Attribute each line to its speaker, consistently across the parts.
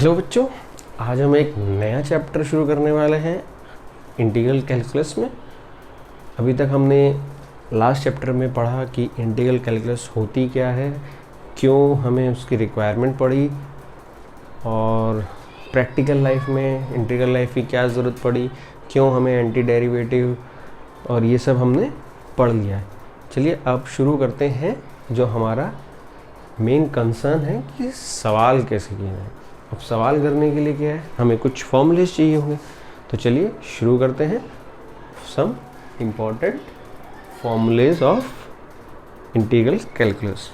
Speaker 1: Hello बच्चों, आज हम एक नया चैप्टर शुरू करने वाले हैं इंटीग्रल कैलकुलस में। अभी तक हमने लास्ट चैप्टर में पढ़ा कि इंटीग्रल कैलकुलस होती क्या है, क्यों हमें उसकी रिक्वायरमेंट पड़ी और प्रैक्टिकल लाइफ में इंटीग्रल लाइफ की क्या ज़रूरत पड़ी, क्यों हमें एंटी डेरिवेटिव और ये सब हमने पढ़ लिया है। चलिए अब शुरू करते हैं जो हमारा मेन कंसर्न है कि सवाल कैसे किए जाए। अब सवाल करने के लिए क्या है, हमें कुछ फॉर्मूलेस चाहिए होंगे। तो चलिए शुरू करते हैं some important formulas of integral calculus.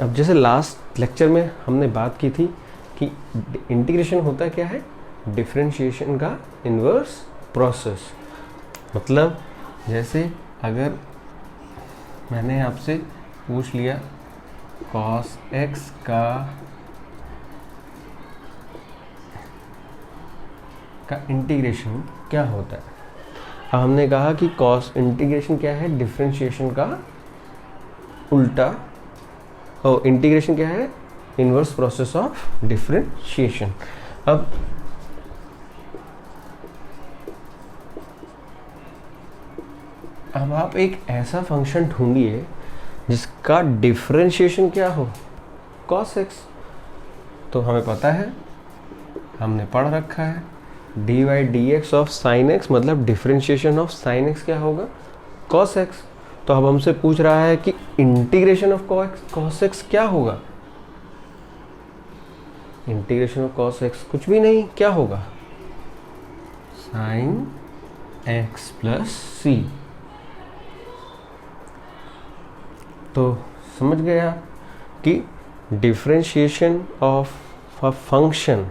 Speaker 1: अब जैसे लास्ट लेक्चर में हमने बात की थी कि इंटीग्रेशन होता क्या है, डिफरेंशिएशन का इन्वर्स प्रोसेस। मतलब जैसे अगर मैंने आपसे पूछ लिया cos x का इंटीग्रेशन क्या होता है। अब हमने कहा कि cos इंटीग्रेशन क्या है, डिफरेंशिएशन का उल्टा, और इंटीग्रेशन क्या है, इन्वर्स प्रोसेस ऑफ डिफरेंशिएशन। अब आप एक ऐसा फंक्शन ढूंढिए जिसका डिफरेंशिएशन क्या हो, cos x। तो हमें पता है, हमने पढ़ रखा है, dy dx of sin x, मतलब डिफरेंशिएशन ऑफ sin x क्या होगा, cos x। तो अब हमसे पूछ रहा है कि इंटीग्रेशन ऑफ cos x क्या होगा। इंटीग्रेशन ऑफ cos x कुछ भी नहीं, क्या होगा, sin x प्लस c। तो समझ गया कि डिफरेंशिएशन ऑफ अ फंक्शन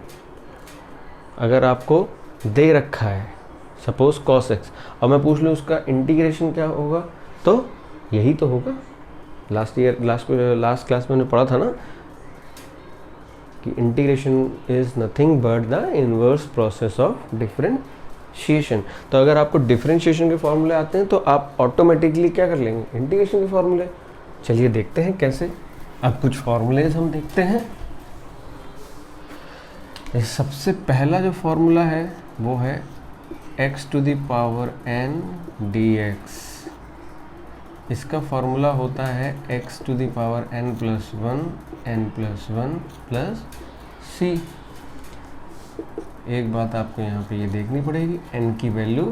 Speaker 1: अगर आपको दे रखा है, सपोज cos x, और मैं पूछ लूँ उसका इंटीग्रेशन क्या होगा, तो यही तो होगा। लास्ट क्लास में मैंने पढ़ा था ना कि integration is nothing but the inverse process of differentiation. तो अगर आपको डिफरेंशिएशन के फॉर्मूले आते हैं तो आप ऑटोमेटिकली क्या कर लेंगे, इंटीग्रेशन के फॉर्मूले। चलिए देखते हैं कैसे। अब कुछ फॉर्मूलेज हम देखते हैं। सबसे पहला जो फॉर्मूला है वो है x to the power n dx। इसका फॉर्मूला होता है x to the power n plus 1 plus c। एक बात आपको यहाँ पे ये देखनी पड़ेगी, n की वैल्यू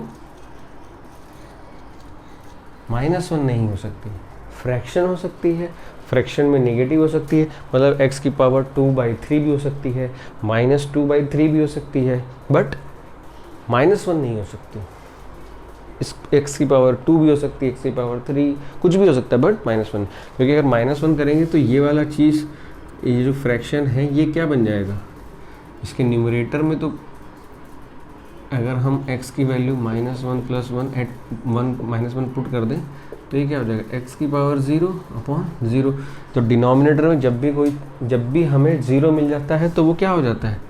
Speaker 1: -1 नहीं हो सकती, फ्रैक्शन हो सकती है, फ्रैक्शन में नेगेटिव हो सकती है, मतलब x की पावर 2/3 भी हो सकती है, -2/3 भी हो सकती है, बट -1 नहीं हो सकती। इस x की पावर 2 भी हो सकती है, x की पावर 3, कुछ भी हो सकता है, बट -1। क्योंकि अगर -1 करेंगे तो ये वाला चीज़, ये जो फ्रैक्शन है ये क्या बन जाएगा, इसके न्यूमरेटर में तो अगर हम x की वैल्यू -1 प्लस 1 पुट कर दें तो ये क्या हो जाएगा, x की पावर 0/0। तो डिनोमिनेटर में जब भी हमें 0 मिल जाता है तो वो क्या हो जाता है,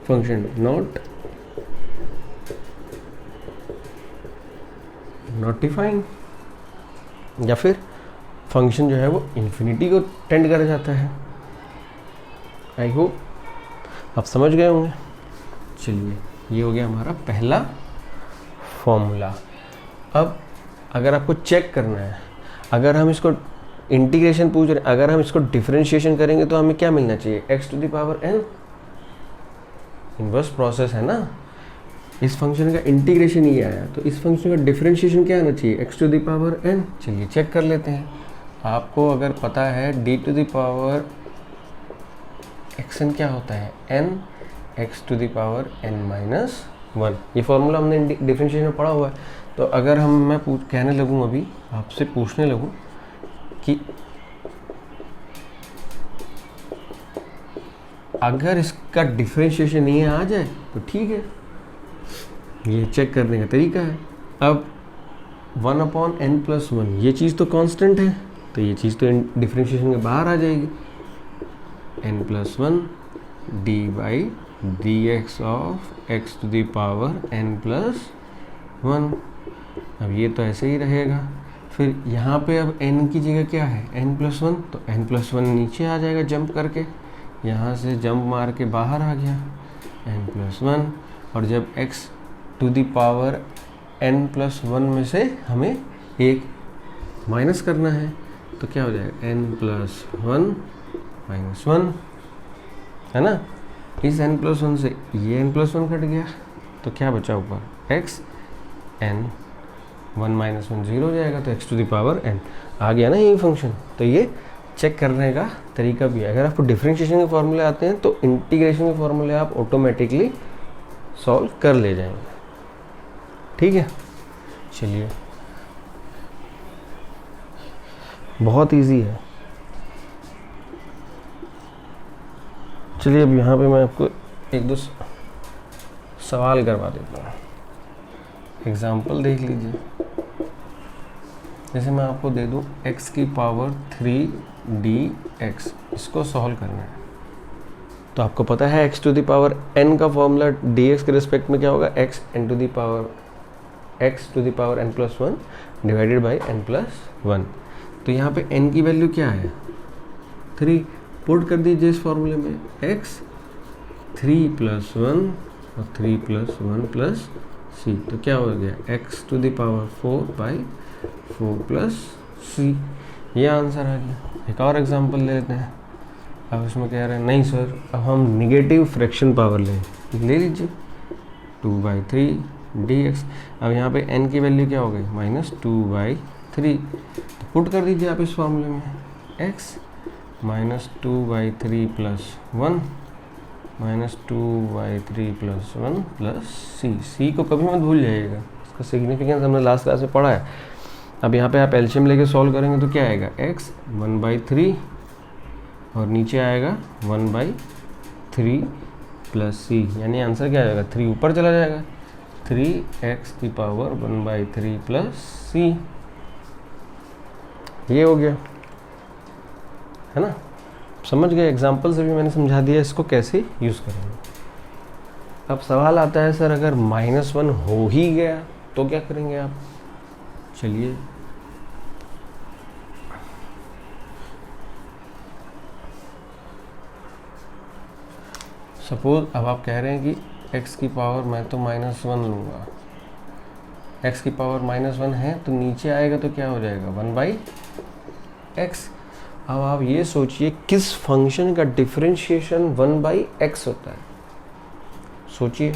Speaker 1: फंक्शन नॉट डिफाइंड, या फिर फंक्शन जो है वो इन्फिनिटी को टेंड कर जाता है। आई होप आप समझ गए होंगे। चलिए ये हो गया हमारा पहला फॉर्मूला। अब अगर आपको चेक करना है, अगर हम इसको इंटीग्रेशन पूछ रहे हैं, अगर हम इसको डिफरेंशिएशन करेंगे तो हमें क्या मिलना चाहिए, x to the power n। Inverse process है ना, इस फंक्शन का इंटीग्रेशन ये आया, तो इस फंक्शन का डिफरेंशिएशन क्या आना चाहिए, x to the power n। चलिए चेक कर लेते हैं। आपको अगर पता है d to the power xn क्या होता है, n x to the power n-1। ये फॉर्मूला हमने डिफरेंशिएशन में पढ़ा हुआ है। तो अगर मैं कहने लगूँ, अभी आपसे पूछने लगूँ कि अगर इसका डिफरेंशिएशन ये आ जाए तो ठीक है, ये चेक करने का तरीका है। अब 1/n प्लस 1 ये चीज़ तो कांस्टेंट है, तो ये चीज़ तो डिफरेंशिएशन के बाहर आ जाएगी, n plus 1 dy dx of x to the power n plus 1। अब ये तो ऐसे ही रहेगा। फिर यहाँ पे अब n की जगह क्या है, n प्लस 1, तो n प्लस 1 नीचे आ जाएगा जंप करके, यहाँ से जंप मार के बाहर आ गया। n+1, और जब x to the power n+1 में से हमें एक माइनस करना है तो क्या हो जाएगा n+1 -1, है ना। इस n+1 से ये n+1 कट गया तो क्या बचा ऊपर x, n 1 - 1 0 हो जाएगा, तो x to the power n आ गया ना ये फंक्शन। तो ये चेक करने का तरीका भी है। अगर आपको डिफरेंशिएशन के फॉर्मूले आते हैं तो इंटीग्रेशन के फॉर्मूले आप ऑटोमेटिकली सॉल्व कर ले जाएंगे, ठीक है। चलिए, बहुत इजी है। चलिए अब यहाँ पे मैं आपको एक दो सवाल करवा देता हूँ। एग्जाम्पल देख लीजिए। जैसे मैं आपको दे दूँ x की पावर 3dx, इसको सॉल्व करना है। तो आपको पता है x to the power n का फॉर्मूला dx के रिस्पेक्ट में क्या होगा, x to the power n+1 divided by n+1। तो यहाँ पे n की वैल्यू क्या है 3, पुट कर दीजिए इस फॉर्मूले में x 3+1 और 3+1 c, तो क्या हो गया x to the power 4/4 c। ये आंसर आ गया। एक और एग्जांपल ले लेते हैं। अब इसमें कह रहे हैं नहीं सर, अब हम निगेटिव फ्रैक्शन पावर ले लीजिए 2/3 dx। अब यहाँ पे n की वैल्यू क्या हो गई -2/3, तो पुट कर दीजिए आप इस फॉर्मूले में x -2/3 + 1 -2/3 + 1 c को कभी मत भूल जाइएगा, इसका सिग्निफिकेंस हमने लास्ट क्लास में पढ़ा है। अब यहाँ पे आप एलसीएम लेके सॉल्व करेंगे तो क्या आएगा x 1/3 और नीचे आएगा 1/3 + c, यानी आंसर क्या आएगा 3 ऊपर चला जाएगा, 3x की पावर 1/3 + c। ये हो गया, है ना। समझ गए, एग्जाम्पल से भी मैंने समझा दिया इसको कैसे यूज़ करेंगे। अब सवाल आता है सर अगर -1 हो ही गया तो क्या करेंगे आप। चलिए सपोज अब आप कह रहे हैं कि x की पावर मैं तो -1 लूँगा, x की पावर -1 है तो नीचे आएगा तो क्या हो जाएगा 1/x। अब आप ये सोचिए किस फंक्शन का डिफरेंशिएशन 1/x होता है, सोचिए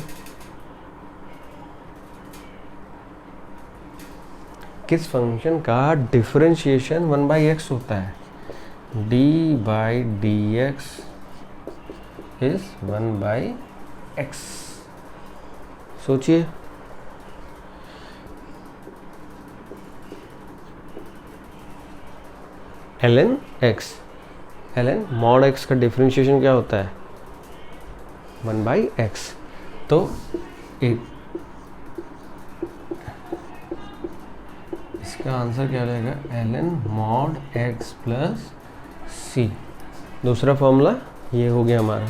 Speaker 1: किस फंक्शन का डिफरेंशिएशन 1/x होता है। d/dx is 1/x। सोचिए ln x, ln mod x का डिफरेंशिएशन क्या होता है 1/x। तो एक इसका आंसर क्या हो जाएगा ln mod x + c। दूसरा फॉर्मूला ये हो गया हमारा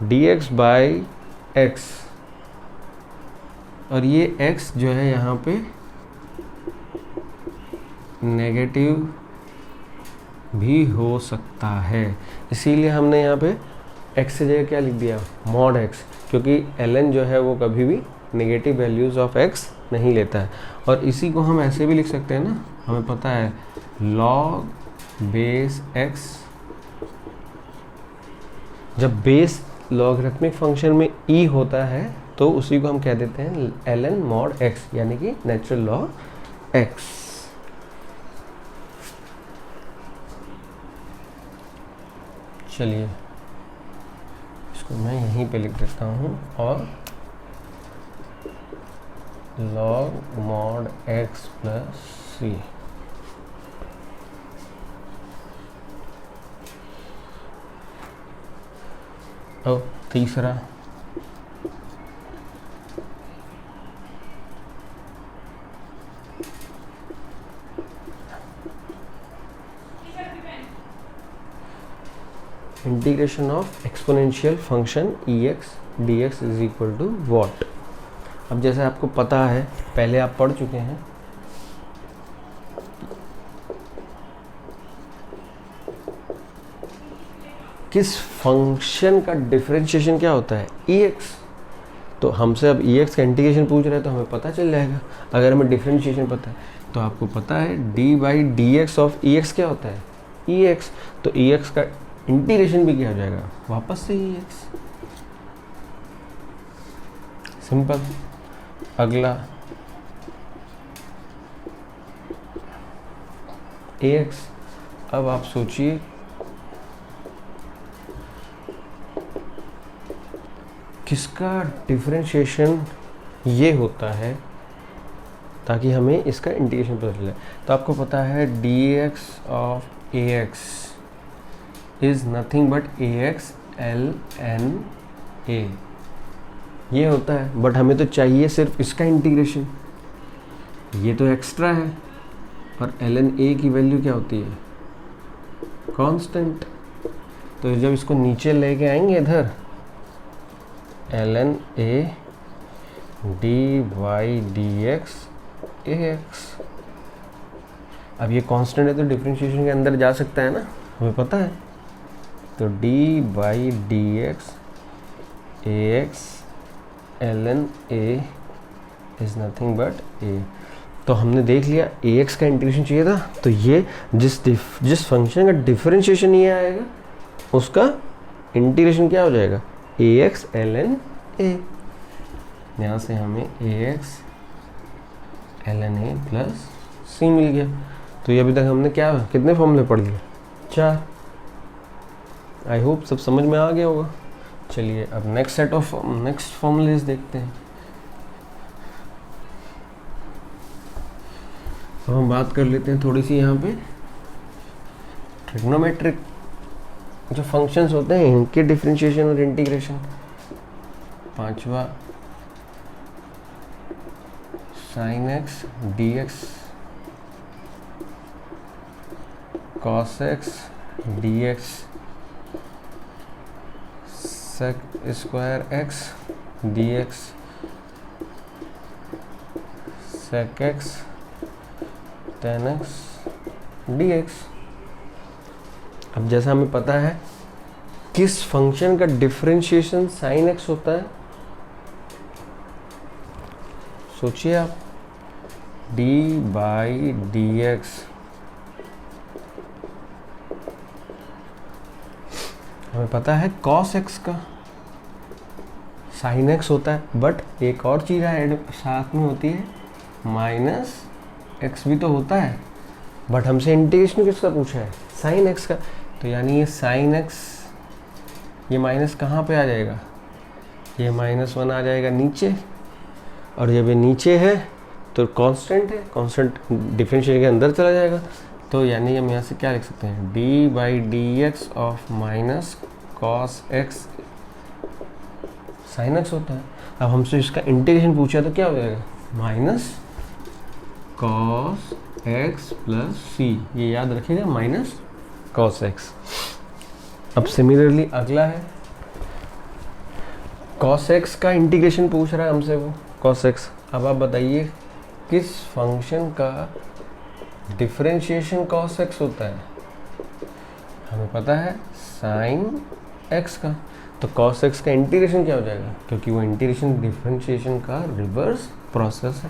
Speaker 1: dx/x, और ये x जो है यहाँ पे नेगेटिव भी हो सकता है, इसीलिए हमने यहाँ पे x से जगह क्या लिख दिया mod x, क्योंकि ln जो है वो कभी भी नेगेटिव वैल्यूज़ ऑफ x नहीं लेता है। और इसी को हम ऐसे भी लिख सकते हैं ना, हमें पता है log बेस x, जब बेस लॉगरिथमिक फंक्शन में e होता है तो उसी को हम कह देते हैं ln mod x, यानी कि नेचुरल लॉग x। चलिए इसको मैं यहीं पे लिख देता हूँ, और log mod x + c। अब तीसरा integration of exponential function ex dx is equal to what. अब जैसे आपको पता है, पहले आप पढ़ चुके हैं किस फंक्शन का डिफरेंशिएशन क्या होता है, EX। तो हमसे अब EX का इंटीग्रेशन पूछ रहे हैं तो हमें पता चल जाएगा अगर हमें डिफरेंशिएशन पता है। तो आपको पता है d/dx ऑफ EX क्या होता है, EX। तो EX का इंटीग्रेशन भी क्या हो जाएगा, वापस से EX। सिंपल। अगला AX। अब आप सोचिए किसका डिफरेंशिएशन ये होता है ताकि हमें इसका इंटीग्रेशन पता चले। तो आपको पता है dx of AX is nothing but AX ln A, ये होता है। बट हमें तो चाहिए सिर्फ इसका इंटीग्रेशन, ये तो एक्स्ट्रा है। और ln A की वैल्यू क्या होती है, कांस्टेंट। तो जब इसको नीचे लेके आएंगे इधर, ln A dy/dx AX। अब ये कांस्टेंट है तो डिफरेंशिएशन के अंदर जा सकता है ना, हमें पता है। तो d/dx AX ln A is nothing but A। तो हमने देख लिया AX का इंटीग्रेशन चाहिए था, तो ये जिस फंक्शन का डिफरेंशिएशन ये आएगा उसका इंटीग्रेशन क्या हो जाएगा, AX ln A। यहाँ से हमें AX ln A plus C मिल गया। तो ये अभी तक हमने कितने फॉर्मूले पढ़ लिए, 4। आई होप सब समझ में आ गया होगा। चलिए अब नेक्स्ट फॉर्मूलेज देखते हैं। अब हम बात कर लेते हैं थोड़ी सी यहाँ पे ट्रिग्नोमेट्रिक जो फंक्शंस होते हैं इनके डिफरेंशिएशन और इंटीग्रेशन। 5वां sin x dx cos x dx sec square x dx sec x tan x dx। अब जैसा हमें पता है किस फंक्शन का डिफरेंशिएशन sin x होता है, सोचिए आप, d/dx हमें पता है cos x का sin x होता है। बट एक और चीज़ ऐड साथ में होती है, माइनस x भी तो होता है। बट हमसे इंटीग्रेशन किसका पूछा है, sin x का। तो यानी ये sin x, ये माइनस कहाँ पे आ जाएगा, ये -1 आ जाएगा नीचे। और जब ये नीचे है तो कांस्टेंट है, कांस्टेंट डिफरेंशिएशन के अंदर चला जाएगा। तो यानी हम यहाँ से क्या लिख सकते हैं, d/dx of minus cos x sin x होता है। अब हमसे इसका इंटीग्रेशन पूछा तो क्या हो जाएगा, minus cos x plus c, ये याद रखिएगा, माइनस cos x। अब सिमिलरली अगला है cos x का इंटीग्रेशन पूछ रहा है हमसे वो cos x। अब आप बताइए किस फंक्शन का डिफरेंशिएशन cos x होता है, हमें पता है sin x का। तो cos x का इंटीग्रेशन क्या हो जाएगा, क्योंकि वो इंटीग्रेशन डिफरेंशिएशन का रिवर्स प्रोसेस है।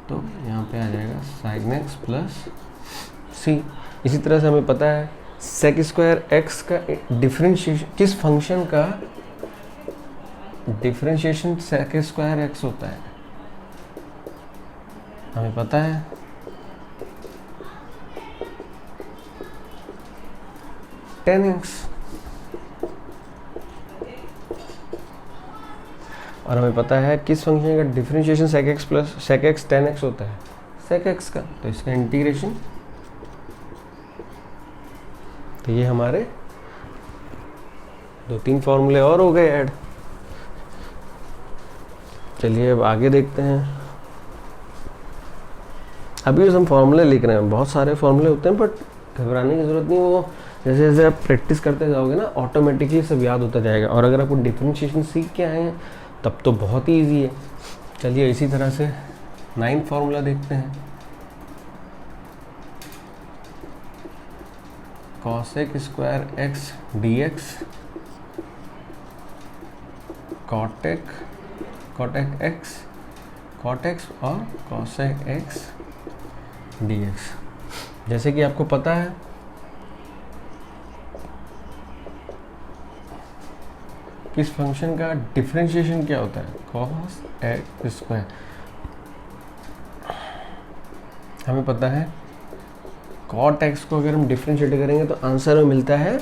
Speaker 1: तो यहाँ पे आ जाएगा sin x प्लस c। इसी तरह से हमें पता है sec स्क्वायर x का डिफरेंशिएशन, किस फंक्शन का डिफरेंशिएशन sec स्क्वायर x होता है, हमें पता है tan x। और हमें पता है किस फंक्शन का differentiation sec x plus sec x tan x होता है, sec x का। तो इसका इंटीग्रेशन, तो ये हमारे 2-3 फॉर्मूले और हो गए ऐड। चलिए अब आगे देखते हैं। अभी हम फॉर्मूले लिख रहे हैं, बहुत सारे फॉर्मूले होते हैं, बट घबराने की ज़रूरत नहीं। वो जैसे जैसे आप प्रैक्टिस करते जाओगे ना, ऑटोमेटिकली सब याद होता जाएगा। और अगर आपको डिफरेंशिएशन सीख के आए हैं तब तो बहुत ही ईजी है। चलिए इसी तरह से 9th फॉर्मूला देखते हैं। Cosec square x d x, cot x और कॉसेक एक्स डी एक्स। जैसे कि आपको पता है किस फंक्शन का डिफरेंशिएशन क्या होता है, कॉस एक्स स्क्वायर। हमें पता है कॉट एक्स को अगर हम डिफरेंशिएट करेंगे तो आंसर में मिलता है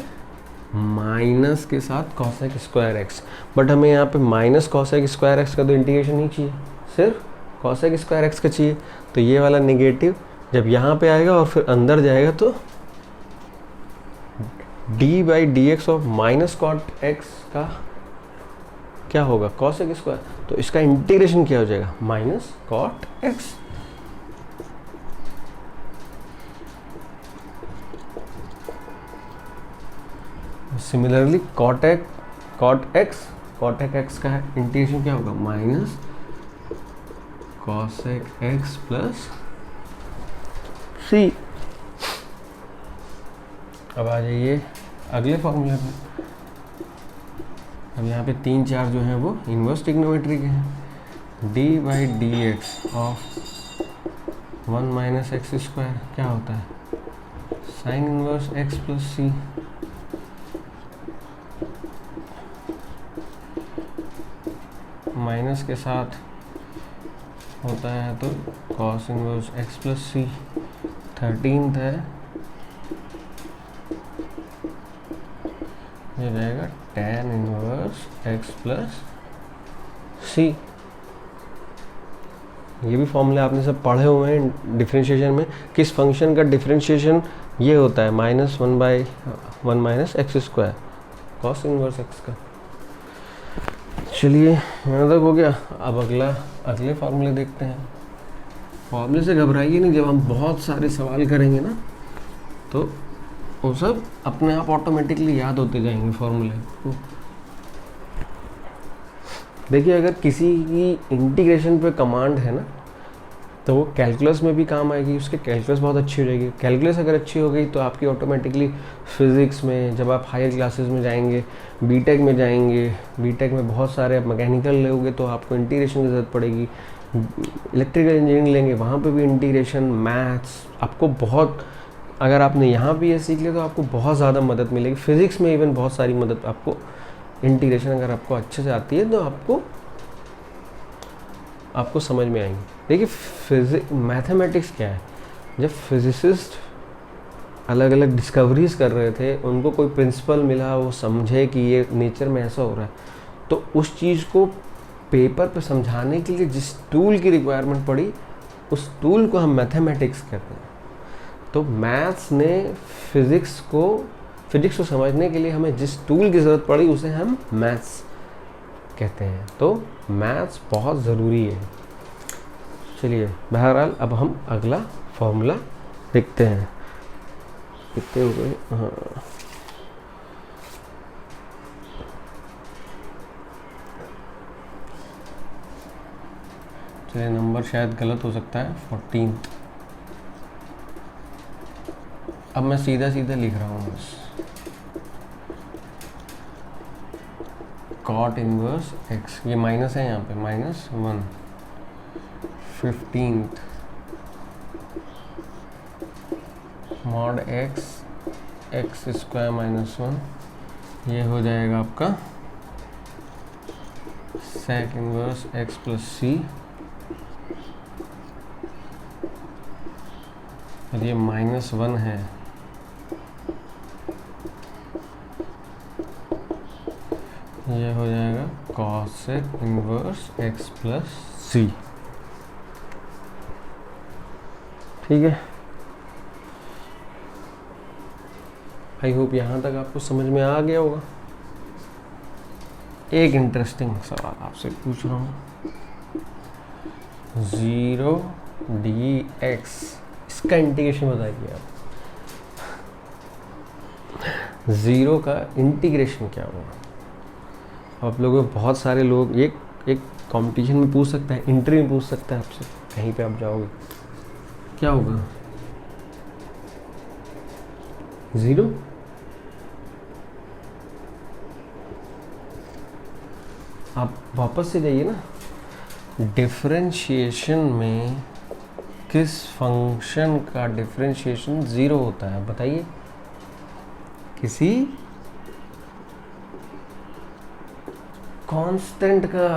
Speaker 1: माइनस के साथ कॉसेक स्क्वायर एक्स, बट हमें यहाँ पे माइनस कॉसेक स्क्वायर एक्स का तो इंटीग्रेशन नहीं चाहिए, सिर्फ कॉसेक स्क्वायर एक्स का चाहिए। तो ये वाला नेगेटिव जब यहाँ पे आएगा और फिर अंदर जाएगा तो d by d x of minus cot x का क्या होगा, कॉसेक स्क्वायर। तो इसका इंटीग्रेशन क्या हो जाएगा, minus cot x. Similarly cot x का इंटीग्रेशन क्या होगा, minus cosec x plus c. अब आ जाइए अगले फॉर्मूले में। अब यहाँ पे 3 4 जो हैं वो इन्वर्स ट्रिग्नोमेट्री के हैं। D by d x of 1 minus x square क्या होता है, साइन इन्वर्स एक्स प्लस सी। माइनस के साथ होता है तो कॉस इनवर्स एक्स प्लस सी। 13th है, ये रहेगा tan इनवर्स एक्स प्लस सी। ये भी फॉर्मूले आपने सब पढ़े हुए हैं डिफरेंशिएशन में। किस फंक्शन का डिफरेंशिएशन ये होता है, -1/1 minus x square cos inverse x का। चलिए यहाँ तक हो गया। अब अगले फार्मूले देखते हैं। फार्मूले से घबराइए नहीं, जब हम बहुत सारे सवाल करेंगे ना तो वो सब अपने आप ऑटोमेटिकली याद होते जाएंगे फार्मूले। देखिए अगर किसी की इंटीग्रेशन पे कमांड है ना तो वो कैलकुलस में भी काम आएगी, उसके कैलकुलस बहुत अच्छी हो जाएगी। कैलकुलस अगर अच्छी हो गई तो आपकी ऑटोमेटिकली फिज़िक्स में, जब आप हायर क्लासेस में जाएंगे, बीटेक में जाएंगे, बीटेक में बहुत सारे आप मैकेनिकल लोगे तो आपको इंटीग्रेशन की ज़रूरत पड़ेगी। इलेक्ट्रिकल इंजीनियरिंग लेंगे वहाँ पे भी इंटीग्रेशन, मैथ्स आपको बहुत, अगर आपने यहाँ भी ये सीख लिया तो आपको बहुत ज़्यादा मदद मिलेगी। फिज़िक्स में इवन बहुत सारी मदद आपको, इंटीग्रेशन अगर आपको अच्छे से आती है तो आपको समझ में आएंगी। देखिए मैथमेटिक्स क्या है, जब फिजिसिस्ट अलग अलग डिस्कवरीज कर रहे थे, उनको कोई प्रिंसिपल मिला, वो समझे कि ये नेचर में ऐसा हो रहा है, तो उस चीज़ को पेपर पे समझाने के लिए जिस टूल की रिक्वायरमेंट पड़ी उस टूल को हम मैथमेटिक्स कहते हैं। तो मैथ्स ने फिज़िक्स को समझने के लिए हमें जिस टूल की ज़रूरत पड़ी उसे हम मैथ्स कहते हैं। तो मैथ्स बहुत ज़रूरी है। चलिए बहरहाल अब हम अगला फॉर्मूला देखते हैं। कितने हो गए, हाँ चलिए नंबर शायद गलत हो सकता है, 14th। अब मैं सीधा लिख रहा हूँ बस, कॉट इनवर्स एक्स, ये माइनस है यहाँ पे, -1 15th मॉड एक्स स्क्वायर -1, ये हो जाएगा आपका सेक इनवर्स एक्स प्लस सी, और ये -1 है, ये हो जाएगा कॉसेक इनवर्स एक्स प्लस सी। ठीक है, आई होप यहाँ तक आपको समझ में आ गया होगा। एक इंटरेस्टिंग सवाल आपसे पूछ रहा हूँ, 0dx, इसका इंटीग्रेशन बताइए आप। 0 का इंटीग्रेशन क्या होगा। आप लोगों में बहुत सारे लोग एक कंपटीशन में पूछ सकता है, इंटरव्यू में पूछ सकता है आपसे, कहीं पे आप जाओगे क्या होगा 0 आप वापस से जाइए ना, डिफरेंशिएशन में किस फंक्शन का डिफरेंशिएशन 0 होता है बताइए? किसी कांस्टेंट का।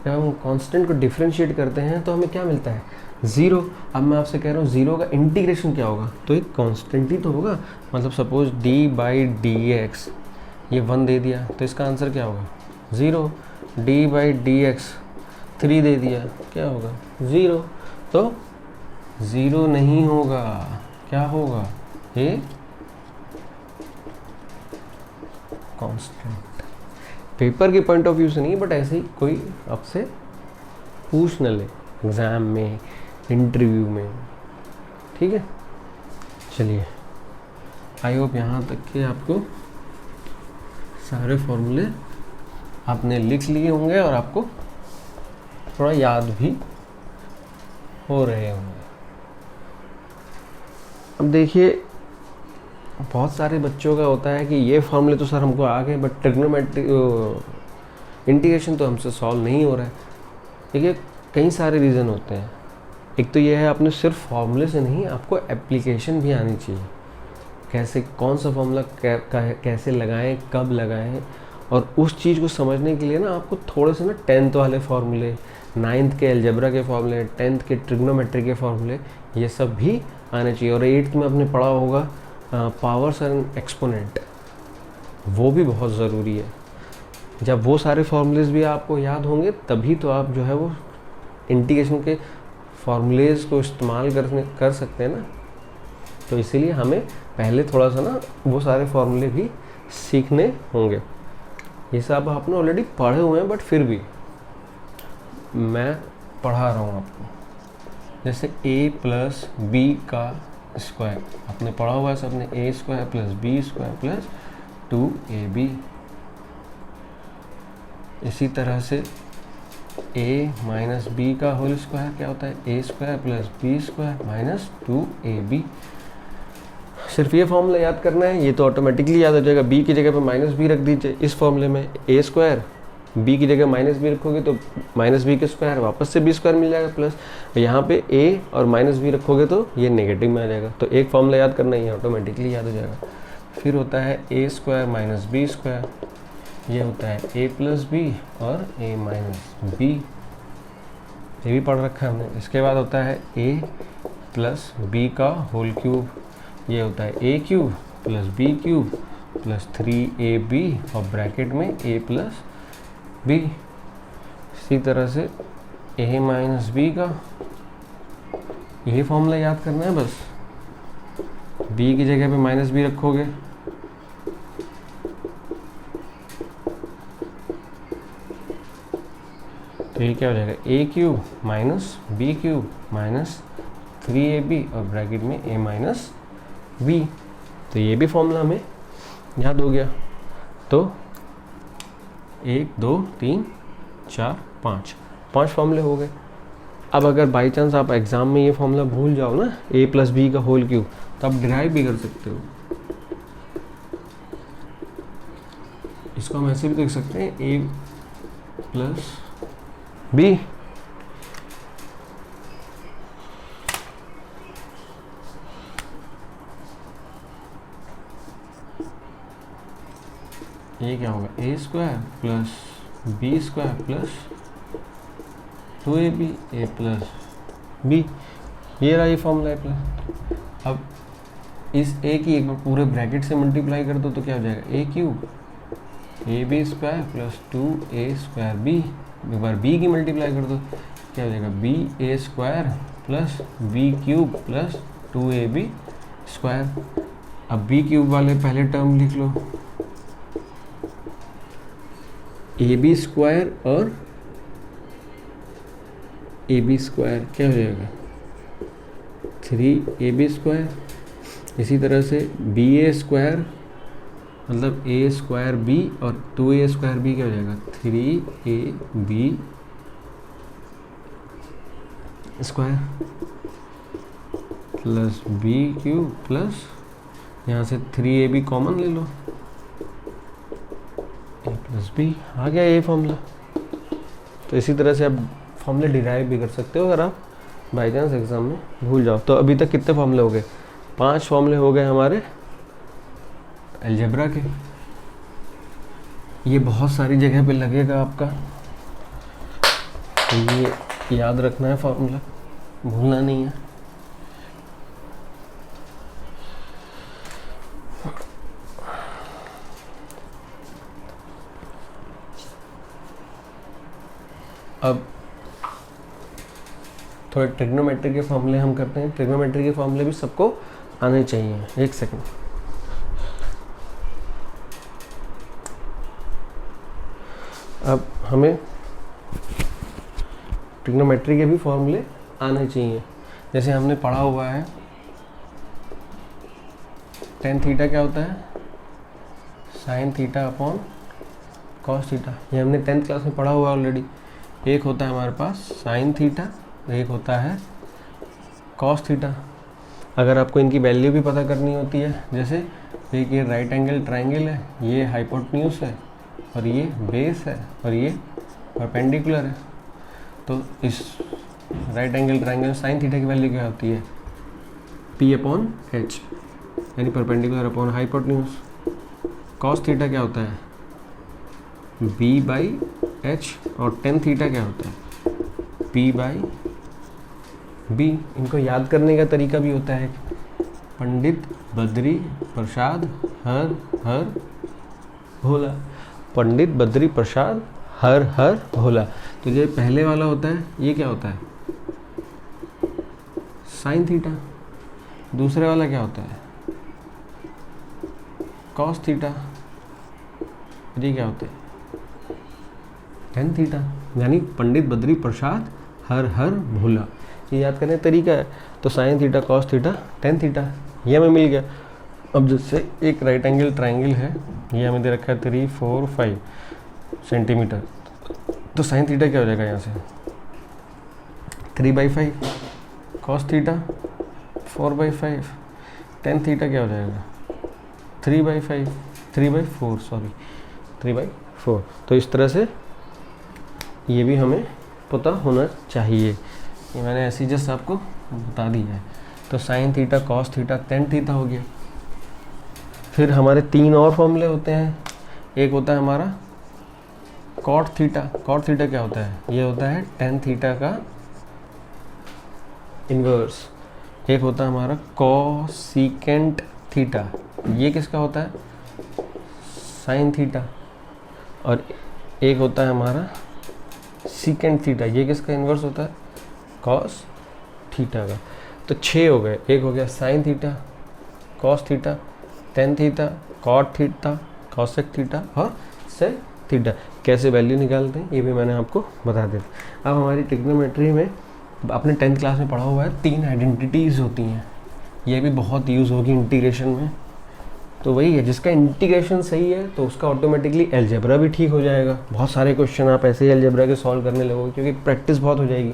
Speaker 1: जब हम कांस्टेंट को डिफरेंशिएट करते हैं तो हमें क्या मिलता है? 0। अब मैं आपसे कह रहा हूँ 0 का इंटीग्रेशन क्या होगा? तो एक कांस्टेंट ही तो होगा। मतलब सपोज d/dx ये 1 दे दिया तो इसका आंसर क्या होगा? 0। d/dx 3 दे दिया, क्या होगा? 0। तो 0 नहीं होगा, क्या होगा? ये कांस्टेंट। पेपर के पॉइंट ऑफ व्यू से नहीं, बट ऐसे ही कोई आपसे पूछ न ले एग्ज़ाम में, इंटरव्यू में, ठीक है। चलिए, आई होप यहाँ तक के आपको सारे फॉर्मूले आपने लिख लिए होंगे और आपको थोड़ा याद भी हो रहे होंगे। अब देखिए, बहुत सारे बच्चों का होता है कि ये फॉर्मूले तो सर हमको आ गए, बट ट्रिग्नोमेट्री इंटीग्रेशन तो हमसे सॉल्व नहीं हो रहा है। देखिए, कई सारे रीज़न होते हैं। एक तो ये है, आपने सिर्फ फॉर्मूले से नहीं, आपको एप्लीकेशन भी आनी चाहिए। कैसे, कौन सा फॉर्मूला कैसे लगाएं, कब लगाएं, और उस चीज़ को समझने के लिए ना आपको थोड़े से ना 10th वाले फार्मूले, 9th के अलजेब्रा के फार्मूले, 10th के ट्रिग्नोमेट्री के फार्मूले, ये सब भी आने चाहिए। और 8th में आपने पढ़ा होगा पावर्स एंड एक्सपोनेंट, वो भी बहुत ज़रूरी है। जब वो सारे फार्मूलेज भी आपको याद होंगे तभी तो आप जो है वो इंटीग्रेशन के फार्मूलेज को इस्तेमाल कर सकते हैं ना। तो इसीलिए हमें पहले थोड़ा सा ना वो सारे फार्मूले भी सीखने होंगे। ये सब आपने ऑलरेडी पढ़े हुए हैं, बट फिर भी मैं पढ़ा रहा हूँ आपको। जैसे a+b का स्क्वायर आपने पढ़ा हुआ है सबने, a² + b² + 2ab। इसी तरह से a - b का होल स्क्वायर क्या होता है? a² + b² - 2ab। सिर्फ ये फॉर्मूला याद करना है, ये तो ऑटोमेटिकली याद हो जाएगा। b की जगह पे -b रख दीजिए इस फॉर्मूले में, a², b की जगह -b रखोगे तो -b², वापस से b² मिल जाएगा, प्लस यहाँ पे a और -b रखोगे तो ये नेगेटिव में आ जाएगा। तो एक फॉर्मूला याद करना है, ये ऑटोमेटिकली याद हो जाएगा। फिर होता है a² - b², ये होता है a + b और a - b, ये भी पढ़ रखा है हमने। इसके बाद होता है a + b का होल क्यूब, ये होता है a³ + b³ + 3ab और ब्रैकेट में a + b। इसी तरह से a - b का यही फॉर्मूला याद करना है बस। b की जगह पे -b रखोगे तो ये क्या हो जाएगा? a³ - b³ - 3ab और ब्रैकेट में a - b। तो ये भी फॉर्मूला हमें याद हो गया। तो 1 2 3 4 5 फॉर्मूले हो गए। अब अगर बाई चांस आप एग्ज़ाम में ये फॉर्मूला भूल जाओ ना, a + b का होल क्यूब, तो आप डिराइव भी कर सकते हो। इसको हम ऐसे भी देख सकते हैं, a + b। ये क्या होगा? a² + b² + 2ab a + b। ये रहा ये फॉर्मूला है प्लस। अब इस a की एक बार पूरे ब्रैकेट से मल्टीप्लाई कर दो तो क्या हो जाएगा? a³ ab² + 2a² b। एक बार b की मल्टीप्लाई कर दो क्या हो जाएगा? ba² + b³ + 2ab²। अब b³ वाले पहले टर्म लिख लो, ab² और ab² क्या हो जाएगा? 3ab²। इसी तरह से ba² मतलब a²b और 2a²b क्या हो जाएगा? 3ab² प्लस b³ प्लस यहाँ से 3ab कॉमन ले लो, a + b। आ गया ये फॉर्मूला। तो इसी तरह से आप फॉर्मूले डिराइव भी कर सकते हो अगर आप बाई चांस एग्ज़ाम में भूल जाओ। तो अभी तक कितने फॉर्मूले हो गए? 5 फॉर्मूले हो गए हमारे अलजेब्रा के। ये बहुत सारी जगह पे लगेगा आपका, तो ये याद रखना है, फॉर्मूला भूलना नहीं है। अब थोड़े ट्रिग्नोमेट्री के फॉर्मूले हम करते हैं। ट्रिग्नोमेट्री के फॉर्मूले भी सबको आने चाहिए। एक सेकंड, अब हमें ट्रिग्नोमेट्री के भी फॉर्मूले आने चाहिए। जैसे हमने पढ़ा हुआ है tan थीटा क्या होता है? sin theta upon cos theta. ये हमने 10th क्लास में पढ़ा हुआ है ऑलरेडी। एक होता है हमारे पास sin थीटा, एक होता है cos थीटा। अगर आपको इनकी वैल्यू भी पता करनी होती है, जैसे एक ये राइट एंगल ट्रायंगल है, ये हाइपोटेन्यूज है और ये बेस है और ये परपेंडिकुलर है, तो इस right angle triangle sin theta की वैल्यू क्या होती है? P अपॉन H, यानी perpendicular upon hypotenuse. cos theta क्या होता है? B by H। और tan थीटा क्या होता है? P by B। इनको याद करने का तरीका भी होता है, पंडित बद्री प्रसाद हर हर भोला। पंडित बद्री प्रसाद हर हर भोला। तो ये पहले वाला होता है, ये क्या होता है? sin theta. दूसरे वाला क्या होता है? cos theta. ये क्या होता है? tan theta. यानी पंडित बद्री प्रसाद हर हर भोला। ये याद करने का तरीका है। तो sin theta, cos theta, tan theta, ये हमें मिल गया। अब जैसे एक राइट एंगल ट्रायंगल है, ये हमें दे रखा है 3, 4, 5 सेंटीमीटर, तो sin थीटा क्या हो जाएगा? यहाँ से 3/5, cos थीटा 4/5, tan थीटा क्या हो जाएगा? 3/5, 3/4 सॉरी 3/4। तो इस तरह से ये भी हमें पता होना चाहिए। ये मैंने ऐसी जस्ट आपको बता दिया है। तो sin theta, cos theta, tan theta हो गया। फिर हमारे 3 और फॉर्मूले होते हैं। एक होता है हमारा cot थीटा। cot थीटा क्या होता है? ये होता है tan थीटा का इन्वर्स। एक होता है हमारा कोसिकेंट थीटा। ये किसका होता है? sin theta. और एक होता है हमारा सीकेंट थीटा। ये किसका इन्वर्स होता है? cos थीटा का। तो 6 हो गए। एक हो गया sin theta, cos theta, tan theta, cot theta, cosec theta और sec थीटा। कैसे वैल्यू निकालते हैं ये भी मैंने आपको बता दिया। अब हमारी ट्रिग्नोमेट्री में आपने 10th क्लास में पढ़ा हुआ है 3 आइडेंटिटीज़ होती हैं। ये भी बहुत यूज़ होगी इंटीग्रेशन में। तो वही है, जिसका इंटीग्रेशन सही है तो उसका ऑटोमेटिकली अलजेब्रा भी ठीक हो जाएगा। बहुत सारे क्वेश्चन आप ऐसे ही अलजेब्रा के सॉल्व करने लगोगे क्योंकि प्रैक्टिस बहुत हो जाएगी।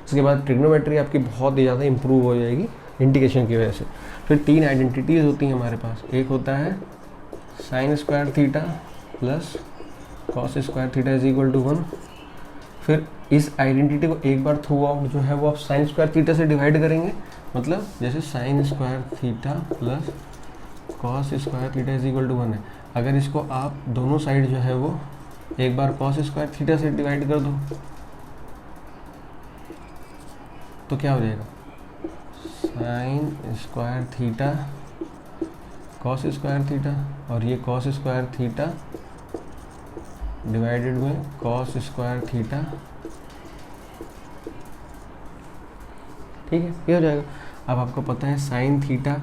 Speaker 1: उसके बाद ट्रिग्नोमेट्री आपकी बहुत ही ज़्यादा इंप्रूव हो जाएगी इंटीग्रेशन की वजह से। फिर 3 आइडेंटिटीज़ होती हैं हमारे पास। एक होता है sin square theta plus cos square theta is equal to 1। फिर इस आइडेंटिटी को एक बार थ्रू आउट जो है वो आप sin स्क्वायर थीटा से डिवाइड करेंगे। मतलब जैसे sin square theta plus cos square theta is equal to 1 है। अगर इसको आप दोनों साइड जो है वो एक बार cos स्क्वायर थीटा से डिवाइड कर दो तो क्या हो जाएगा? sin square theta cos square theta और ये cos स्क्वायर थीटा डिवाइडेड में cos स्क्वायर थीटा। ठीक है, ये हो जाएगा। अब आपको पता है sin theta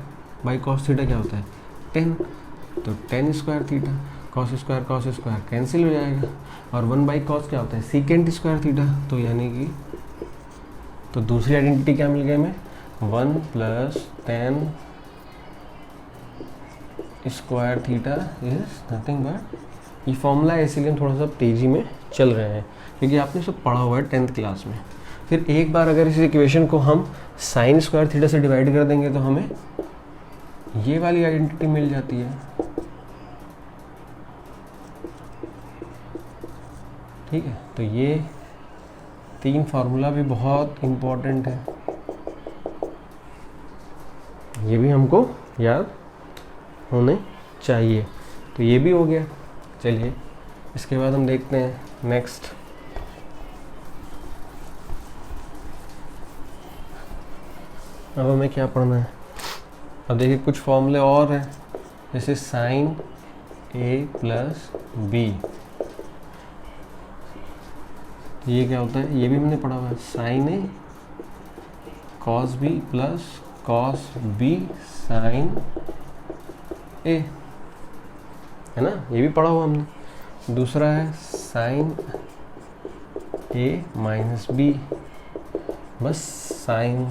Speaker 1: by cos theta क्या होता है? 10। तो tan square theta, cos square cancel हो जाएगा और 1/cos क्या होता है? Secant square theta. तो यानी कि तो दूसरी आइडेंटिटी क्या मिल गई हमें? 1 plus tan square theta is nothing but, ये फॉर्मूला है इसीलिए हम थोड़ा सा तेज़ी में चल रहे हैं क्योंकि आपने सब पढ़ा हुआ है 10th क्लास में। फिर एक बार अगर इस इक्वेशन को हम sin स्क्वायर थीटा से डिवाइड कर देंगे तो हमें ये वाली आइडेंटिटी मिल जाती है। ठीक है, तो ये 3 फार्मूला भी बहुत इम्पोर्टेंट है, ये भी हमको याद होने चाहिए। तो ये भी हो गया। चलिए इसके बाद हम देखते हैं नेक्स्ट। अब हमें क्या पढ़ना है? अब देखिए कुछ फॉर्मूले और हैं, जैसे साइन ए प्लस बी। ये क्या होता है? ये भी हमने पढ़ा हुआ है, sine a cos b plus cos b sine a, है ना? ये भी पढ़ा हुआ हमने। दूसरा है साइन ए माइनस बी, बस साइन,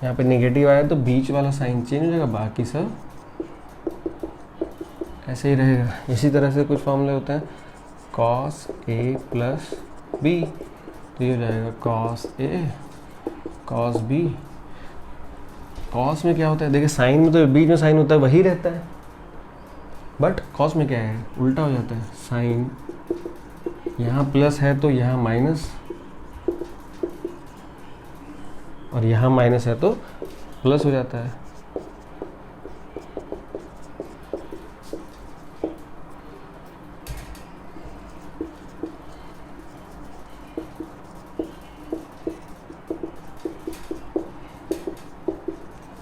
Speaker 1: यहाँ पे नेगेटिव आया तो बीच वाला साइन चेंज हो जाएगा, बाकी सब ऐसे ही रहेगा। इसी तरह से कुछ फॉर्मूले होते हैं, कॉस ए प्लस बी, तो ये हो जाएगा cos A cos B. Cos में क्या होता है? देखिए साइन में तो बीच में साइन होता है वही रहता है, बट कॉस में क्या है? उल्टा हो जाता है। साइन यहाँ प्लस है तो यहाँ माइनस, और यहाँ माइनस है तो प्लस हो जाता है।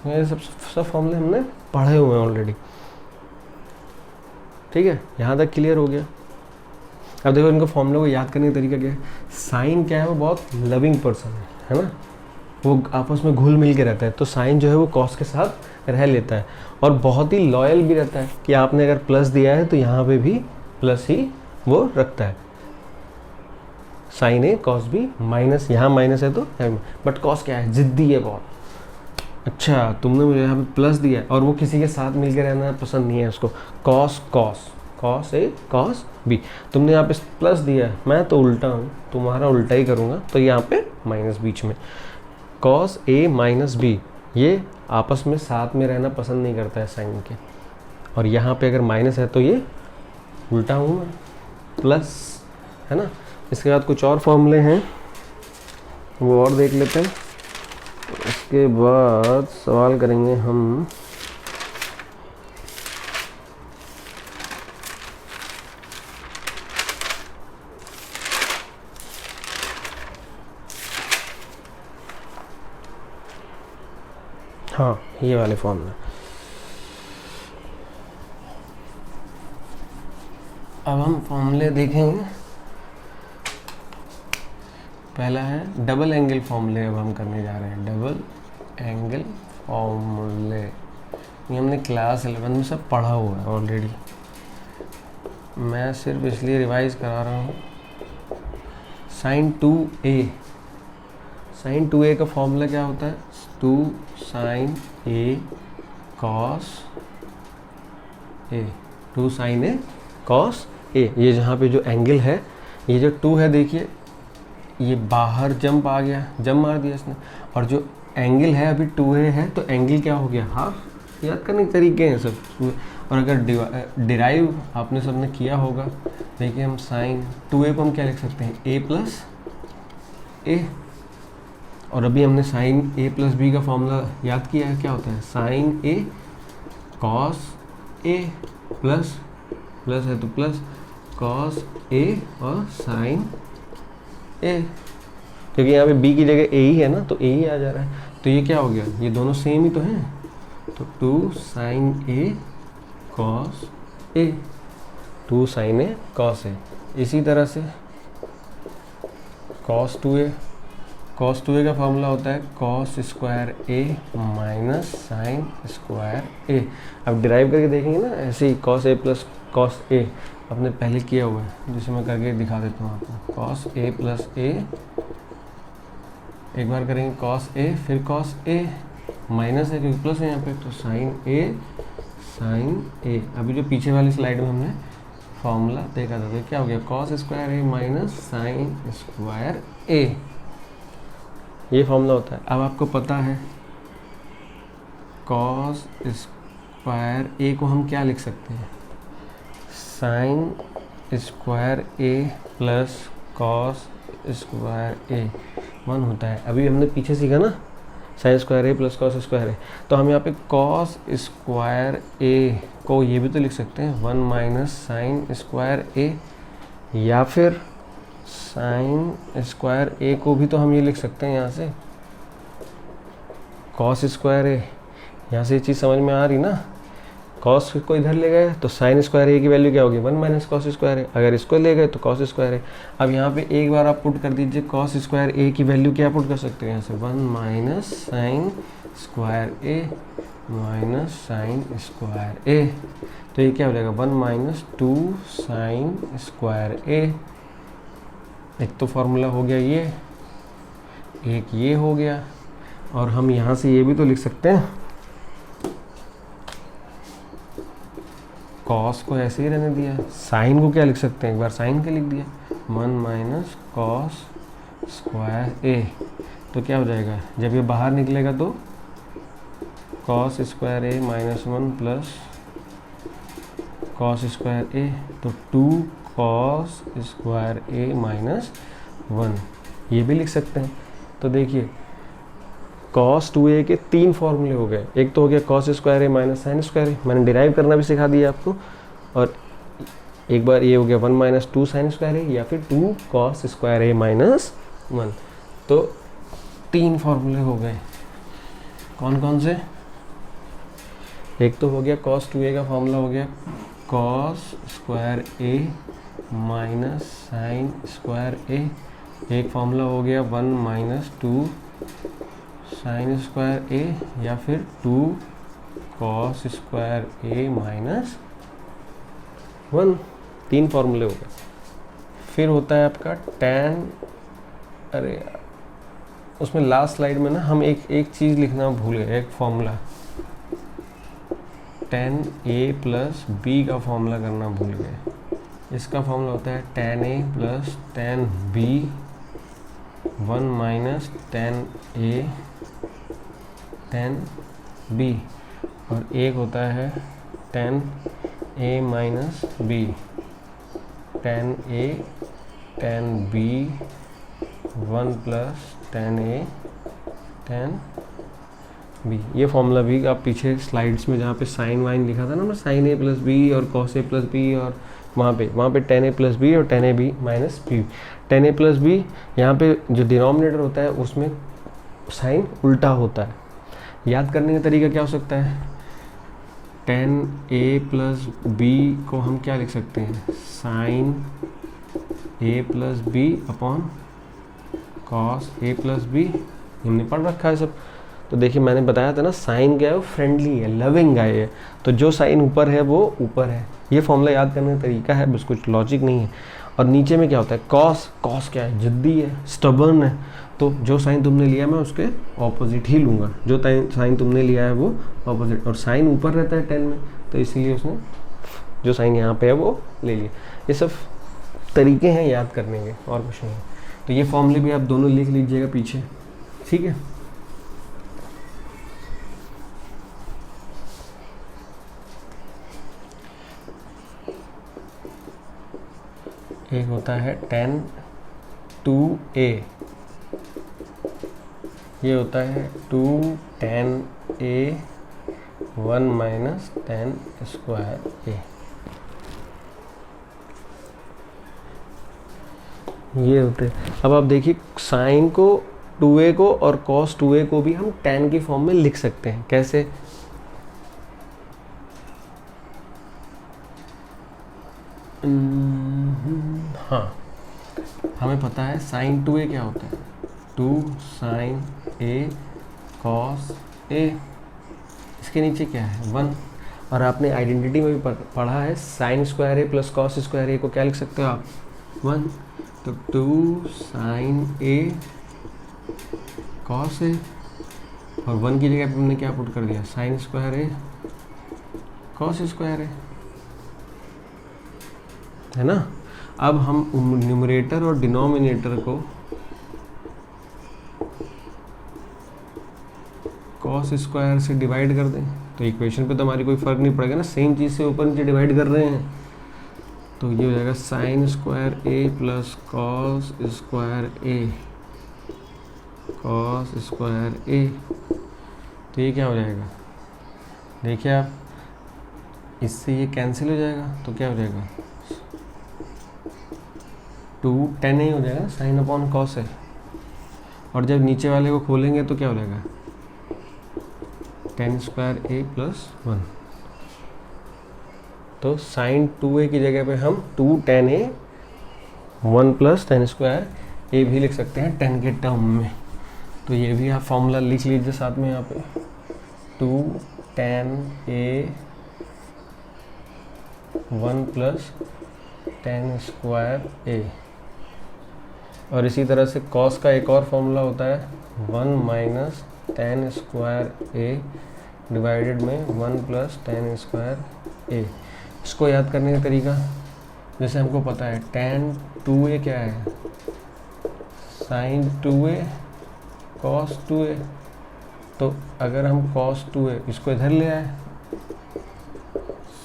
Speaker 1: ये सब फॉर्मूले हमने पढ़े हुए हैं ऑलरेडी। ठीक है, यहाँ तक क्लियर हो गया। अब देखो इनको फॉर्मूले को याद करने का तरीका क्या है। साइन क्या है? वो बहुत लविंग पर्सन है ना, वो आपस में घुल मिल के रहता है। तो साइन जो है वो कॉस के साथ रह लेता है, और बहुत ही लॉयल भी रहता है कि आपने अगर प्लस दिया है तो यहाँ पे भी प्लस ही वो रखता है। Sine a cos B minus, यहाँ माइनस है तो, बट कॉस क्या है? जिद्दी है बहुत। अच्छा तुमने मुझे यहाँ पे प्लस दिया है और वो किसी के साथ मिलकर रहना पसंद नहीं है उसको। Cos cos cos A cos B, तुमने यहाँ पे प्लस दिया है, मैं तो उल्टा हूँ, तुम्हारा उल्टा ही करूँगा, तो यहाँ पे माइनस बीच में। कॉस ए माइनस बी, ये आपस में साथ में रहना पसंद नहीं करता है साइन के, और यहाँ पे अगर माइनस है तो ये उल्टा हूँ मैं, प्लस, है ना। इसके बाद कुछ और फॉर्मूले हैं, वो और देख लेते हैं। इसके बाद सवाल करेंगे हम हाँ ये वाले फॉर्मूले। अब हम फॉर्मूले देखेंगे। पहला है डबल एंगल फॉर्मूले, अब हम करने जा रहे हैं डबल एंगल फॉर्मूले। ये हमने क्लास 11 में सब पढ़ा हुआ है ऑलरेडी, मैं सिर्फ इसलिए रिवाइज करा रहा हूँ। साइन 2a, साइन 2a का फॉर्मूला क्या होता है? 2 sign a cos A, 2 sign a cos A. ये जहाँ पे जो एंगल है, ये जो 2 है, देखिए ये बाहर जंप आ गया, जंप मार दिया इसने, और जो एंगल है अभी 2a है, तो एंगल क्या हो गया? हाफ। याद करने के तरीके हैं सब। और अगर डिराइव आपने सबने किया होगा, देखिए हम साइन 2a को हम क्या लिख सकते हैं? a plus a. और अभी हमने साइन a प्लस बी का फॉर्मूला याद किया है, क्या होता है? Sine a cos a plus, plus है तो प्लस कॉस a और साइन a, क्योंकि यहाँ पे b की जगह a ही है ना, तो a ही आ जा रहा है। तो ये क्या हो गया? ये दोनों सेम ही तो हैं, तो 2 sine a cos a, 2 sine a cos a। इसी तरह से कॉस 2a, कॉस 2a का फॉर्मूला होता है cos square a minus sine square a। अब डिराइव करके देखेंगे ना, ऐसे ही cos a plus cos a आपने पहले किया हुआ है, जिसे मैं करके दिखा देता हूँ आपको। कॉस a प्लस a, एक बार करेंगे कॉस a, फिर कॉस a, माइनस है क्योंकि प्लस है यहाँ पे, तो साइन a। अभी जो पीछे वाली स्लाइड में हमने फॉर्मूला देखा था, तो क्या हो गया? Cos square a minus sine square a, ये फॉर्मूला होता है। अब आपको पता है कॉस स्क्वायर a को हम क्या लिख सकते हैं? Sine square a plus cos square A 1 होता है। अभी हमने पीछे सीखा ना sine square A plus cos square A, तो हम यहाँ पे कॉस स्क्वायर ए को ये भी तो लिख सकते हैं 1 माइनस साइन स्क्वायर ए, या फिर साइन स्क्वायर ए को भी तो हम ये लिख सकते हैं यहाँ से कॉस स्क्वायर ए। यहाँ से ये चीज़ समझ में आ रही ना, कॉस को इधर ले गए तो साइन स्क्वायर ए की वैल्यू क्या होगी 1 माइनस कॉस स्क्वायर ए, अगर इसको ले गए तो कॉस स्क्वायर ए। अब यहाँ पे एक बार आप पुट कर दीजिए कॉस स्क्वायर ए की वैल्यू क्या पुट कर सकते हैं यहाँ से 1 minus sine square A minus sine square A, तो ये क्या हो जाएगा 1 माइनस 2 साइन स्क्वायर ए। एक तो फॉर्मूला हो गया ये, एक ये हो गया, और हम यहाँ से ये भी तो लिख सकते हैं कॉस को ऐसे ही रहने दिया, साइन को क्या लिख सकते हैं एक बार साइन के लिख दिया 1 माइनस कॉस स्क्वायर ए, तो क्या हो जाएगा जब ये बाहर निकलेगा तो cos square A minus 1 plus cos square A, तो 2 कॉस स्क्वायर ए माइनस 1 ये भी लिख सकते हैं। तो देखिए कॉस 2a के 3 फॉर्मूले हो गए, एक तो हो गया कॉस स्क्वायर ए माइनस साइन स्क्वायर ए, मैंने डिराइव करना भी सिखा दिया आपको, और एक बार ये हो गया 1 माइनस 2 साइन स्क्वायर ए या फिर 2 कॉस स्क्वायर ए माइनस 1, तो 3 फॉर्मूले हो गए। कौन कौन से, एक तो हो गया कॉस 2a का फॉर्मूला हो गया कॉस स्क्वायर ए माइनस साइन स्क्वायर ए, एक फॉर्मूला हो गया 1 माइनस 2 साइन स्क्वायर ए या फिर 2 कॉस स्क्वायर ए माइनस 1, 3 फॉर्मूले हो गए। फिर होता है आपका tan, अरे यार उसमें लास्ट स्लाइड में ना हम एक चीज़ लिखना भूल गए, एक formula tan a plus b का फॉर्मूला करना भूल गए। इसका फॉर्मूला होता है tan a plus tan b 1 minus tan a tan b, और एक होता है tan a minus b tan a tan b 1 plus tan a tan b। ये फॉर्मूला भी आप पीछे स्लाइड्स में जहाँ पे साइन वाइन लिखा था ना, साइन a प्लस बी और कॉस a प्लस बी, और वहाँ पे tan a प्लस बी और tan a b minus b. tan a plus b यहाँ पे जो डिनोमिनेटर होता है उसमें साइन उल्टा होता है, याद करने का तरीका क्या हो सकता है, tan a प्लस बी को हम क्या लिख सकते हैं sine a plus b upon cos a plus b, हमने पढ़ रखा है सब। तो देखिए मैंने बताया था ना साइन क्या है, वो फ्रेंडली है, लविंग गाय है, तो जो साइन ऊपर है वो ऊपर है। ये फॉर्मूला याद करने का तरीका है, बस कुछ लॉजिक नहीं है। और नीचे में क्या होता है कॉस, कॉस क्या है जिद्दी है, स्टबर्न है, तो जो साइन तुमने लिया मैं उसके ऑपोजिट ही लूँगा, जो साइन तुमने लिया है वो ऑपोजिट, और साइन ऊपर रहता है 10 में, तो इसीलिए उसने जो साइन यहाँ पे है वो ले लिया। ये सब तरीके हैं याद करने के, और कुछ नहीं है। तो ये फॉर्मूले भी आप दोनों लिख लीजिएगा पीछे, ठीक है। एक होता है tan 2a, ये होता है 2 tan a 1 minus tan square a, ये होते हैं। अब आप देखिए साइन को 2a को और cos 2a को भी हम tan की फॉर्म में लिख सकते हैं, कैसे, हाँ हमें पता है साइन 2a क्या होता है 2 साइन a cos a, इसके नीचे क्या है 1, और आपने आइडेंटिटी में भी पढ़ा है sign square a plus cos square a को क्या लिख सकते हो आप 1, तो 2 साइन a cos a, और 1 की जगह पे हमने क्या पुट कर दिया sign square a cos square a, है ना। अब हम न्यूमरेटर और डिनोमिनेटर को कॉस स्क्वायर से डिवाइड कर दें, तो इक्वेशन पे तो हमारी कोई फ़र्क नहीं पड़ेगा ना, सेम चीज़ से ऊपर नीचे डिवाइड कर रहे हैं, तो ये हो जाएगा sign square A plus cos square A, cos square A. तो ये क्या हो जाएगा, देखिए आप, इससे ये कैंसिल हो जाएगा तो क्या हो जाएगा, 2 tan ए हो जाएगा, साइन अपॉन कॉस है। और जब नीचे वाले को खोलेंगे तो क्या हो जाएगा, tan स्क्वायर ए प्लस 1। तो साइन 2a की जगह पे हम 2 tan ए 1 प्लस tan स्क्वायर ए भी लिख सकते हैं tan के टर्म में। तो ये भी आप फॉर्मूला लिख लीजिए साथ में यहाँ पे, 2 tan ए 1 प्लस tan स्क्वायर ए। और इसी तरह से कॉस का एक और फॉर्मूला होता है 1 माइनस tan स्क्वायर ए डिवाइडेड में 1 प्लस tan स्क्वायर ए। इसको याद करने का तरीका, जैसे हमको पता है tan 2a क्या है, sin 2a cos 2a। तो अगर हम cos 2a इसको इधर ले आए,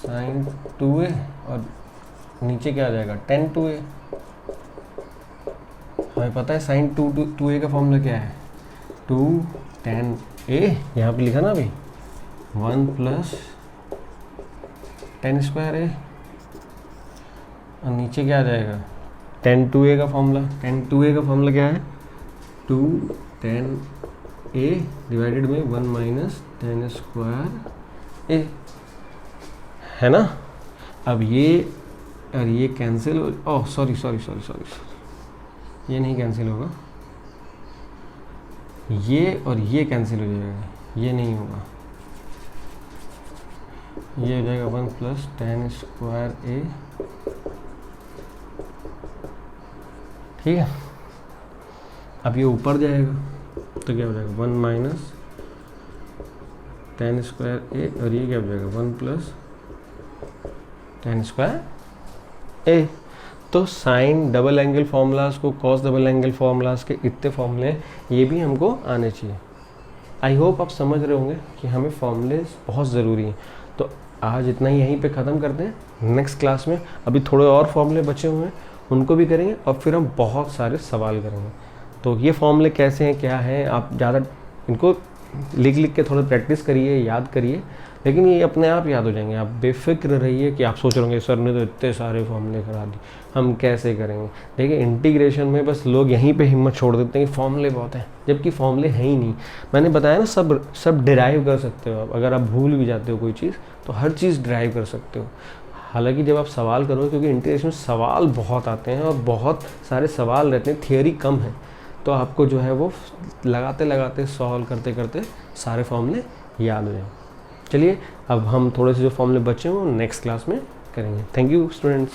Speaker 1: sin 2a और नीचे क्या आ जाएगा tan 2a। हमें पता है sin 2a का फॉर्मूला क्या है, 2 tan a, यहाँ पे लिखा ना अभी, 1 प्लस tan स्क्वायर ए। और नीचे क्या आ जाएगा, tan 2a का फॉर्मूला, tan 2a का फॉर्मूला क्या है, 2 tan a डिवाइडेड में 1 माइनस tan स्क्वायर ए, है ना। अब ये और ये कैंसिल हो, ओह सॉरी, ये नहीं कैंसिल होगा, ये और ये कैंसिल हो जाएगा, ये नहीं होगा, ये हो जाएगा 1 प्लस tan स्क्वायर ए, ठीक है। अब ये ऊपर जाएगा तो क्या हो जाएगा, 1 माइनस tan स्क्वायर ए, और ये क्या हो जाएगा 1 प्लस tan स्क्वायर ए। तो साइन डबल एंगल फार्मूलाज को, कॉस डबल एंगल फार्मूलाज के इतने फॉर्मूले ये भी हमको आने चाहिए। आई होप आप समझ रहे होंगे कि हमें फॉर्मूले बहुत ज़रूरी हैं। तो आज इतना ही यहीं पे ख़त्म करते हैं। नेक्स्ट क्लास में अभी थोड़े और फॉर्मूले बचे हुए हैं, उनको भी करेंगे और फिर हम बहुत सारे सवाल करेंगे। तो ये फॉर्मूले कैसे हैं, क्या हैं, आप ज़्यादा इनको लिख के थोड़ा प्रैक्टिस करिए, याद करिए, लेकिन ये अपने आप याद हो जाएंगे। आप बेफिक्र रहिए कि आप सोच रहे होंगे सर ने तो इतने सारे फॉर्मूले करा दिए, हम कैसे करेंगे। देखिए इंटीग्रेशन में बस लोग यहीं पे हिम्मत छोड़ देते हैं कि फॉर्मूले बहुत हैं, जबकि फॉर्मूले हैं ही नहीं। मैंने बताया ना, सब डिराइव कर सकते हो आप। अगर आप भूल भी जाते हो कोई चीज़ तो हर चीज़ डिराइव कर सकते हो। हालांकि जब आप सवाल करो, क्योंकि इंटीग्रेशन में सवाल बहुत आते हैं और बहुत सारे सवाल रहते हैं, थियोरी कम है, तो आपको जो है वो लगाते लगाते सॉल्व करते करते सारे फॉर्मूले याद हो जाएंगे। चलिए अब हम थोड़े से जो फॉर्मूले बचे हैं वो नेक्स्ट क्लास में करेंगे। Thank you students.